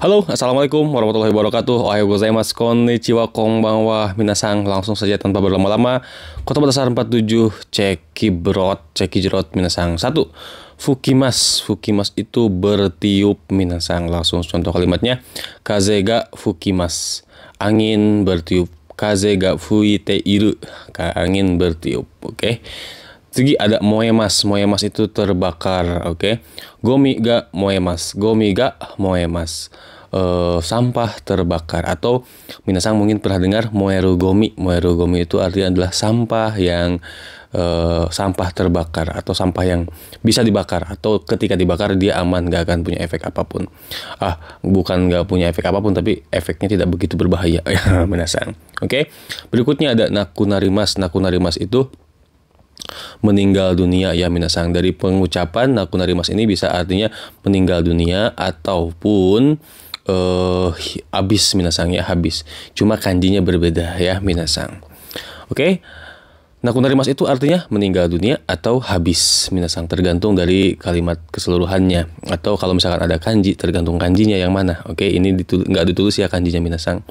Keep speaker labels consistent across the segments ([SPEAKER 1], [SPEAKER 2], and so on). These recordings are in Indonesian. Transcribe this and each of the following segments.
[SPEAKER 1] Halo, Assalamualaikum warahmatullahi wabarakatuh. Ohayou gozaimasu, konnichiwa, konbanwa. Minasang, langsung saja tanpa berlama-lama. Kota Besar 47, cekijrot, minasang. 1. Fukimas. Fukimas itu bertiup, minasang. Langsung contoh kalimatnya. Kaze ga fukimas. Angin bertiup. Kaze ga fuite iru. Angin bertiup, oke. Segi ada moemas. Moemas itu terbakar, oke. Gomi ga moemas. Gomi ga moemas. Sampah terbakar. Atau minasang mungkin pernah dengar moeru gomi. Moeru gomi itu artinya adalah sampah yang sampah terbakar atau sampah yang bisa dibakar, atau ketika dibakar dia aman, gak akan punya efek apapun. Bukan gak punya efek apapun, tapi efeknya tidak begitu berbahaya. Minasang, oke. Berikutnya ada nakunarimas. Nakunarimas itu meninggal dunia, ya minasang. Dari pengucapan nakunarimas ini bisa artinya meninggal dunia ataupun habis, minasang, ya, habis. Cuma kanjinya berbeda, ya minasang. Oke. Nakunarimas itu artinya meninggal dunia atau habis, minasang, tergantung dari kalimat keseluruhannya. Atau kalau misalkan ada kanji, tergantung kanjinya yang mana. Oke, ini nggak ditulis ya kanjinya, minasang.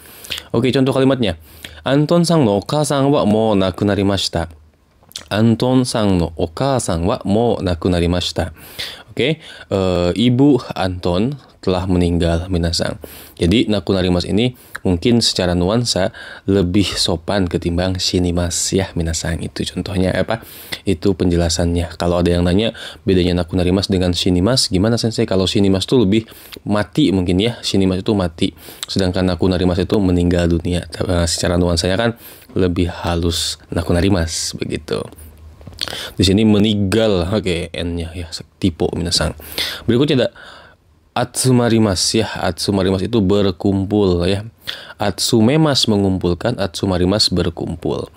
[SPEAKER 1] Oke, contoh kalimatnya. Anton sang no okasang wa mou nakunarimashita. Anton sang no okasang wa mou nakunarimashita. Oke, ibu Anton telah meninggal, minasang. Jadi nakunarimas ini mungkin secara nuansa lebih sopan ketimbang shinimas, ya minasang. Itu contohnya apa? Itu penjelasannya. Kalau ada yang nanya bedanya nakunarimas dengan shinimas, gimana sensei? Kalau shinimas itu lebih mati mungkin, ya. Shinimas itu mati. Sedangkan nakunarimas itu meninggal dunia. Secara nuansanya kan lebih halus nakunarimas, begitu. Di sini meninggal, oke, N-nya ya, tipe, minasang. Berikutnya ada atsumarimas, ya. Atsumarimas itu berkumpul, ya. Atsumemas mengumpulkan, atsumarimas berkumpul.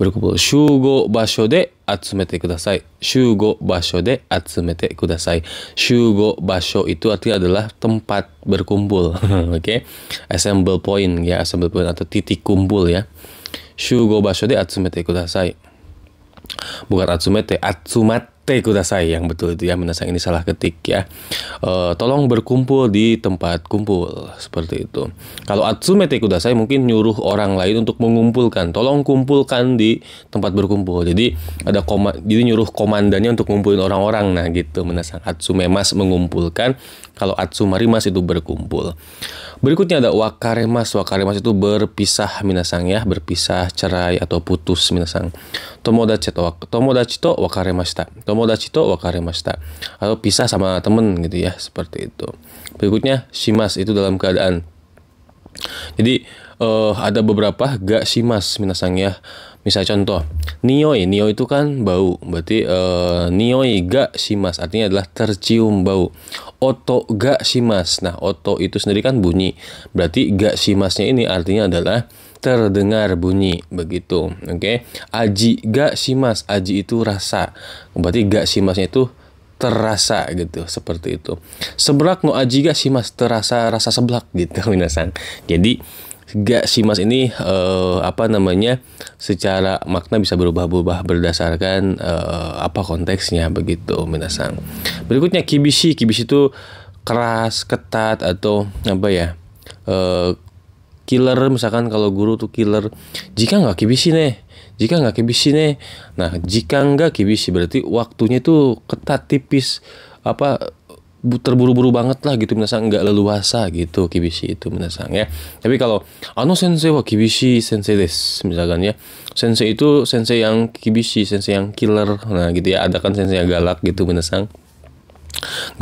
[SPEAKER 1] Berkumpul. Shugo basho de atsumete kudasai. Shugo basho de atsumete kudasai. Shugo basho itu artinya adalah tempat berkumpul. Oke. Assemble point, ya, assemble point atau titik kumpul, ya. Shugo basho de atsumete kudasai. Bukan atsumete, atsumate kudasai yang betul itu, ya minasang. Ini salah ketik, ya. Tolong berkumpul di tempat kumpul, seperti itu. Kalau atsumete kudasai mungkin nyuruh orang lain untuk mengumpulkan. Tolong kumpulkan di tempat berkumpul. Jadi ada jadi nyuruh komandannya untuk ngumpulin orang-orang. Nah, gitu minasang. Atsumemas mengumpulkan. Kalau atsumarimas itu berkumpul. Berikutnya ada wakaremas. Wakaremas itu berpisah, minasang, ya, berpisah, cerai atau putus, minasang. Tomodachi to wakaremashita. Tomodachi to wakaremashita. Atau pisah sama temen, gitu, ya, seperti itu. Berikutnya shimas itu dalam keadaan. Jadi ada beberapa ga shimas, minasang, ya. Misal contoh, nioi. Nioi itu kan bau. Berarti nioi ga shimas artinya adalah tercium bau. Oto ga shimas. Nah, oto itu sendiri kan bunyi. Berarti ga shimasnya ini artinya adalah terdengar bunyi, begitu. Oke. Aji ga shimas. Aji itu rasa. Berarti ga shimasnya itu terasa, gitu, seperti itu. Seblak no aji ga shimas, terasa rasa seblak, gitu, minasang. Jadi ga shimas ini secara makna bisa berubah-ubah berdasarkan apa konteksnya, begitu, minasang. Berikutnya kibishi. Kibishi itu keras, ketat, atau apa, ya, killer. Misalkan kalau guru tuh killer. Jika nggak kibishi nih, jika nggak kibishi nih. Nah, jika nggak kibishi berarti waktunya itu ketat, tipis, terburu-buru banget lah, gitu, minasang, nggak leluasa, gitu, kibishi itu, minasang, ya. Tapi kalau ano sensei wa kibishi sensei desu, misalkan, ya, sensei itu sensei yang kibishi, sensei yang killer. Nah, gitu, ya. Ada kan sensei yang galak, gitu, minasang,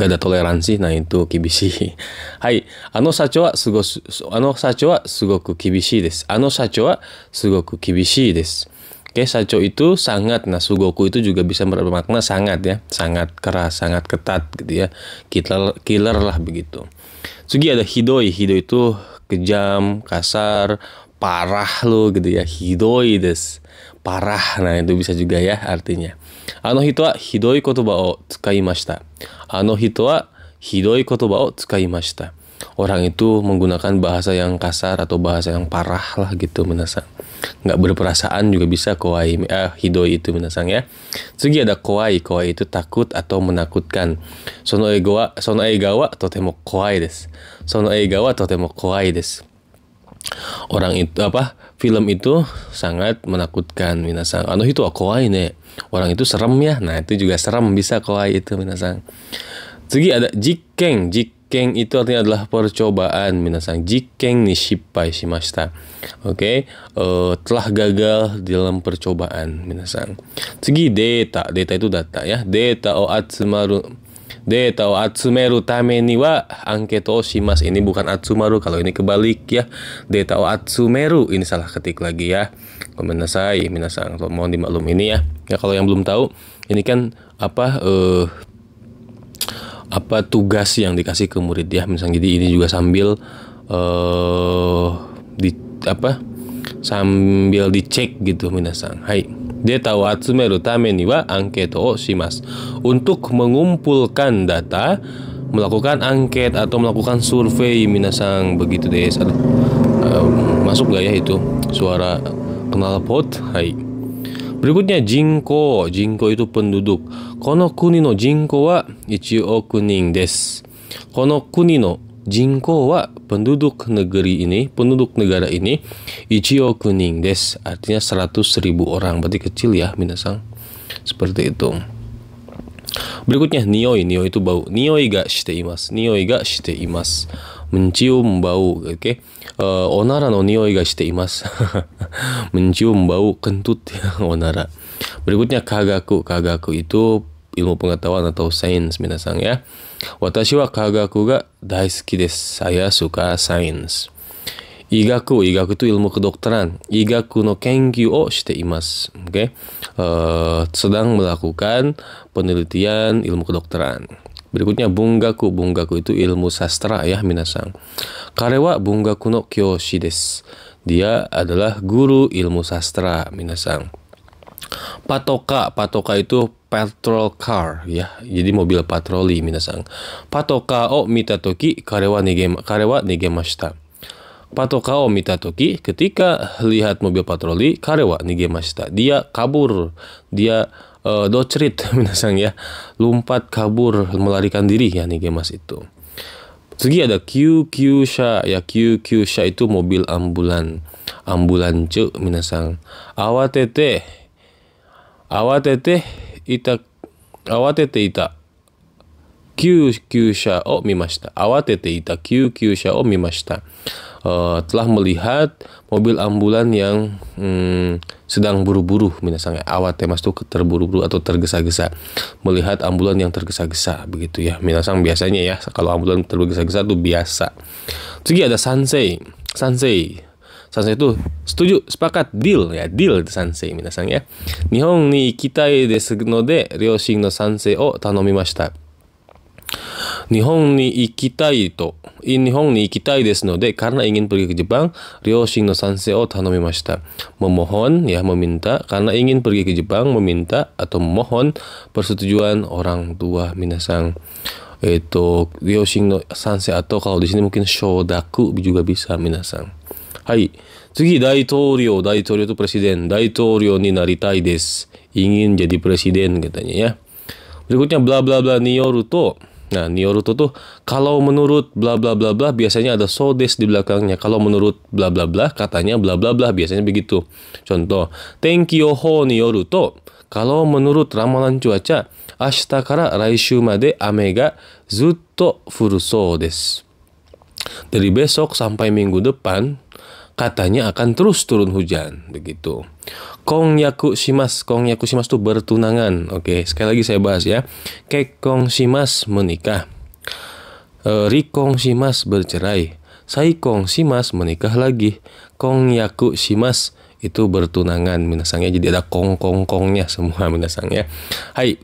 [SPEAKER 1] nggak ada toleransi. Nah, itu kibishi. Hai, ano sacho wa sugoku kibishi desu. Ano sacho wa sugoku kibishi desu. Oke, sacho itu sangat. Nah, sugoku itu juga bisa bermakna sangat, ya. Sangat keras, sangat ketat, gitu, ya. Killer lah, begitu. Sugi ada hidoi. Hidoi itu kejam, kasar, parah lo, gitu, ya. Hidoi desu. Parah. Nah, itu bisa juga, ya, artinya. Ano hito wa hidoi kotoba o tsukaimashita. Ano hito wa hidoi kotoba o tsukaimashita. orang itu menggunakan bahasa yang kasar atau bahasa yang parah lah gitu minasang. Nggak berperasaan juga bisa kawaii, hidoi itu minasang ya. Tsugi ada kawaii. Kawaii itu takut atau menakutkan. Sono eiga wa totemo kawaii desu. Sono eiga wa totemo kawaii desu. Orang itu film itu sangat menakutkan minasang. Hito wa kawaii ne. Orang itu serem ya. Nah, itu juga serem, bisa kawaii itu minasang. Tsugi ada jikken. Jikken itu artinya adalah percobaan minasang. Jikken ni shippai shimashita. Oke, telah gagal dalam percobaan minasang. Tsugi data. Data itu data ya. Data o atsumeru tame ni wa anketo o shimasu. Ini bukan atsumaru, kalau ini kebalik ya. Data o atsumeru, ini salah ketik lagi ya. Komenasai minasang, mohon dimaklum ini ya. Ya kalau yang belum tahu, ini kan tugas yang dikasih ke murid ya, misalnya. Jadi ini juga sambil sambil dicek gitu minasang. Hai. Data wa atsumeru tame ni wa anketo o shimasu. Untuk mengumpulkan data, melakukan angket atau melakukan survei minasang, begitu des. Masuk gak ya itu suara knalpot? Hai. Berikutnya jinko. Jinko itu penduduk. Kono kuni no jinko wa 1 oku nin desu. Kono kuni no jinko wa penduduk negeri ini, penduduk negara ini 1 oku nin desu. Artinya 100.000 orang. Berarti kecil ya minasang. Seperti itu. Berikutnya nioi. Nioi itu bau. Nioi ga shite imasu. Nioi ga shite imasu. Mencium bau. Oke. Onara no nioi ga shite imasu. Mencium bau kentut ya, onara. Berikutnya kagaku. Kagaku itu ilmu pengetahuan atau sains minasang ya. Watashi wa kagaku ga daisuki desu. Saya suka sains. Igaku. Igaku itu ilmu kedokteran. Igaku no kenkyu o shite imasu. Oke. Sedang melakukan penelitian ilmu kedokteran. Berikutnya bungaku. Bungaku itu ilmu sastra ya minasang. Kare wa bungaku no kyoshi desu. Dia adalah guru ilmu sastra minasang. Patoka. Patoka itu patrol car ya. Jadi mobil patroli minasang. Patoka o mita toki kare wa nigemashita. Patoka o mita toki, ketika lihat mobil patroli, kare wa nigemashita. Dia kabur. Dia docrit minasang ya. Lompat kabur, melarikan diri ya nigemas itu. Tsugi ada kyukyusha ya. Kyukyusha itu mobil ambulan. Ambulance minasang. Awatete ita kyukyusha o mimashita. Awatete ita kyukyusha o mimashita. Telah melihat mobil ambulan yang sedang buru-buru minasang. Awatemas itu terburu-buru atau tergesa-gesa. Melihat ambulan yang tergesa-gesa begitu ya minasang, biasanya ya. Kalau ambulan tergesa-gesa itu biasa. Tsugi ada sansei. Sansei itu setuju, sepakat, deal ya. Deal itu sansei minasang ya. Nihon ni ikitai desu node ryoshin no sansei o tanomimashita. Nihon ni ikitai desu node, karena ingin pergi ke Jepang, ryoshin no sansei o tanomimashita. Memohon ya, meminta, karena ingin pergi ke Jepang, meminta atau memohon persetujuan orang tua minasang. Itu ryoshin no sansei, atau kalau di sini mungkin shodaku juga bisa minasang. Hai. Tsugi daitouryo. Daitouryo itu presiden. Daitouryo ni naritai desu. Ingin jadi presiden katanya ya. Berikutnya bla bla bla niyoru to. Nah, niyoru to tuh kalau menurut bla bla bla bla, biasanya ada so des di belakangnya. Kalau menurut bla bla bla, katanya bla bla bla, biasanya begitu. Contoh, tenki yoho niyoru to. Kalau menurut ramalan cuaca, ashita kara raishu made ame ga zutto furu so desu. Dari besok sampai minggu depan, katanya akan terus turun hujan, begitu. Kongyaku shimasu. Kongyaku shimasu itu bertunangan. Oke, sekali lagi saya bahas ya. Kekkon shimasu menikah. Rikon shimasu bercerai. Saikon shimasu menikah lagi. Kongyaku shimasu itu bertunangan minasangnya. Jadi ada kongnya semua minasangnya. Hai.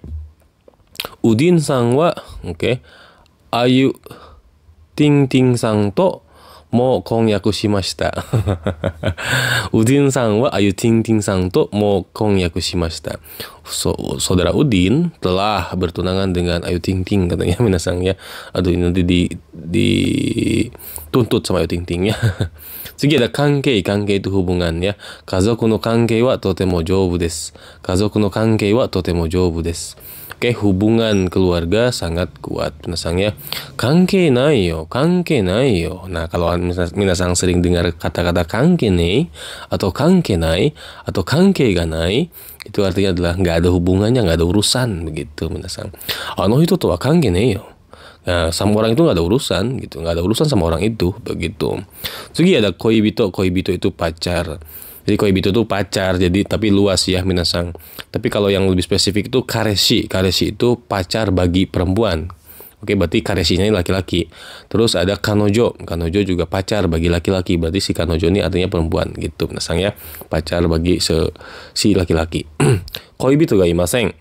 [SPEAKER 1] Udin sang wa, oke. Ayu ting ting sang to も婚約しました。Udin sang wa Ayu Ting Ting sang to mo konyaku shimashita. Saudara Udin telah bertunangan dengan Ayu Ting Ting katanya minasang ya. Aduh ini nanti dituntut sama Ayu Ting Ting ya.次ada kankei, kankei itu hubungan ya. Kazoku no kankei wa totemo joubu desu. Kazoku no kankei wa totemo joubu desu. Oke, hubungan keluarga sangat kuat. Minasang ya, kankei nai yo, kankei nai yo. Nah, kalau minasang sering dengar kata-kata kankei nei, atau kankei nai, atau kankei ga nai, itu artinya adalah nggak ada hubungannya, nggak ada urusan, begitu minasang. Ano hito to wa kankei nei yo. Nah, sama orang itu nggak ada urusan, gitu, nggak ada urusan sama orang itu, begitu. Jadi ada koibito, koibito itu pacar. Jadi koibito itu pacar, jadi tapi luas ya minasang. Tapi kalau yang lebih spesifik itu kareshi. Kareshi itu pacar bagi perempuan. Oke, berarti kareshinya ini laki-laki. Terus ada kanojo. Kanojo juga pacar bagi laki-laki. Berarti si kanojo ini artinya perempuan gitu minasang ya. Pacar bagi si laki-laki. Koibito ga imasen.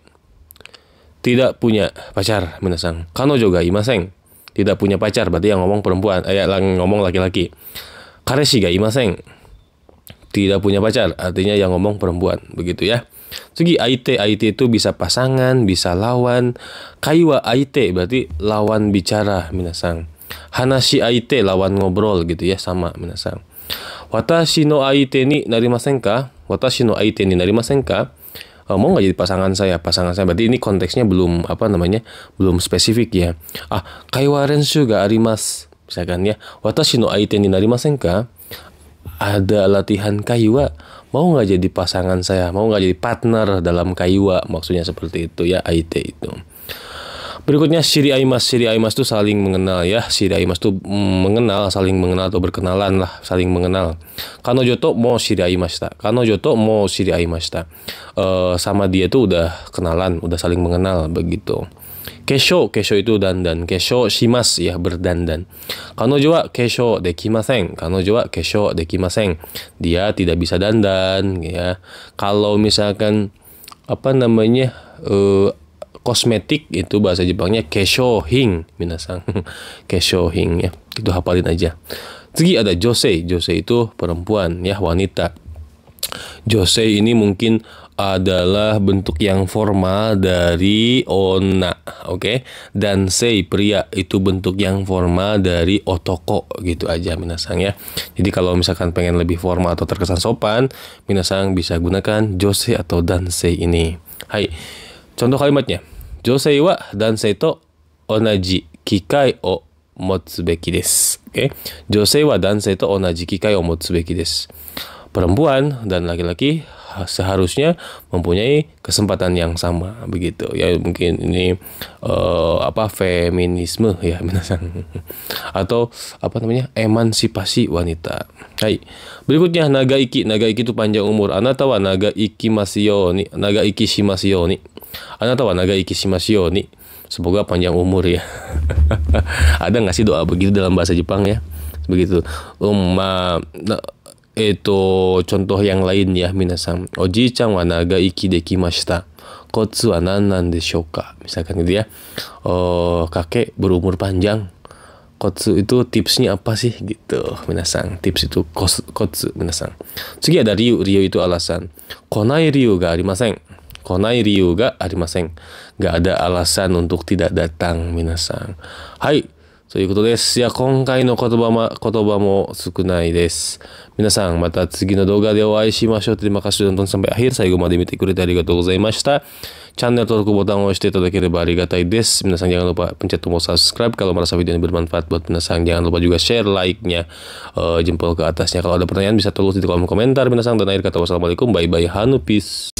[SPEAKER 1] Tidak punya pacar minasang. Kanojo ga imasen. Tidak punya pacar, berarti yang ngomong perempuan, yang ngomong laki-laki. Kareshi ga imasen. Tidak punya pacar, artinya yang ngomong perempuan, begitu ya. Segi aite, aite itu bisa pasangan, bisa lawan. Kaiwa aite berarti lawan bicara minasang. Hanashi aite lawan ngobrol gitu ya, sama minasang. Watashi no aite ni narimasen ka? Watashi no aite ni narimasen ka? Mau nggak jadi pasangan saya? Pasangan saya berarti ini konteksnya belum belum spesifik ya. Kaiwa renshu ga arimasu. Misalkan ya, watashi no aite ni narimasen ka? Ada latihan kaiwa, mau nggak jadi pasangan saya, mau nggak jadi partner dalam kaiwa, maksudnya seperti itu ya, aite itu. Berikutnya shiri aimas. Shiri aimas itu saling mengenal ya. Shiri aimas itu mengenal, saling mengenal atau berkenalan lah, saling mengenal. Kanojo to mo shiri aimashita. Kanojo to mo shiri aimashita. Sama dia tuh udah kenalan, udah saling mengenal begitu. Kesho, kesho itu dandan. Kesho shimas ya, berdandan. Kanojo wa kesho dekimasen. Kanojo wa kesho dekimasen. Dia tidak bisa dandan ya. Kalau misalkan kosmetik itu bahasa Jepangnya keshohin minasang. Keshohin ya. Itu hafalin aja. Jadi ada josei. Josei itu perempuan ya, wanita. Josei ini mungkin adalah bentuk yang formal dari onna, oke? Dansei pria itu bentuk yang formal dari otoko, gitu aja minasang ya. Jadi kalau misalkan pengen lebih formal atau terkesan sopan, minasang bisa gunakan josei atau dansei ini. Hai, contoh kalimatnya. Josei wa dansei to onaji kikai o motsu beki desu. Oke? Josei wa dansei to onaji kikai o motsu beki desu. Perempuan dan laki-laki seharusnya mempunyai kesempatan yang sama begitu ya. Mungkin ini feminisme ya minasang, atau emansipasi wanita. Hai, berikutnya naga iki. Naga iki itu panjang umur. Anata wa naga iki masu ni. Naga iki shimasu yo ni. Anata wa naga iki shimasu yo ni. Semoga panjang umur ya. Ada nggak sih doa begitu dalam bahasa Jepang ya? Begitu. Contoh yang lain ya minasang. Oji-chan wa naga iki dekimashita. Kotsu wa nan deshou ka? Misalkan gitu ya. Kakek berumur panjang. Kotsu itu tipsnya apa sih gitu minasang. Tips itu kotsu minasang. Segi ada ryu. Ryu itu alasan. Konai ryu ga arimasen. Konai ryu ga arimasen. Gak ada alasan untuk tidak datang minasang. Hai. ということです。いや、今回の言葉も少ないです。皆さん、また次の動画でお会いしましょう。Terima kasih sudah nonton sampai akhir. 最後まで見てくれてありがとうございました。チャンネル登録ボタンを押していただければありがたいです。皆さんjangan lupa pencet tombol subscribe kalau merasa video ini bermanfaat buat皆さん. Jangan lupa juga share like-nya, jempol ke atasnya. Kalau ada pertanyaan bisa tulis di kolom komentar.皆さん, dan akhir kata wassalamualaikum. Bye bye. Hanu peace.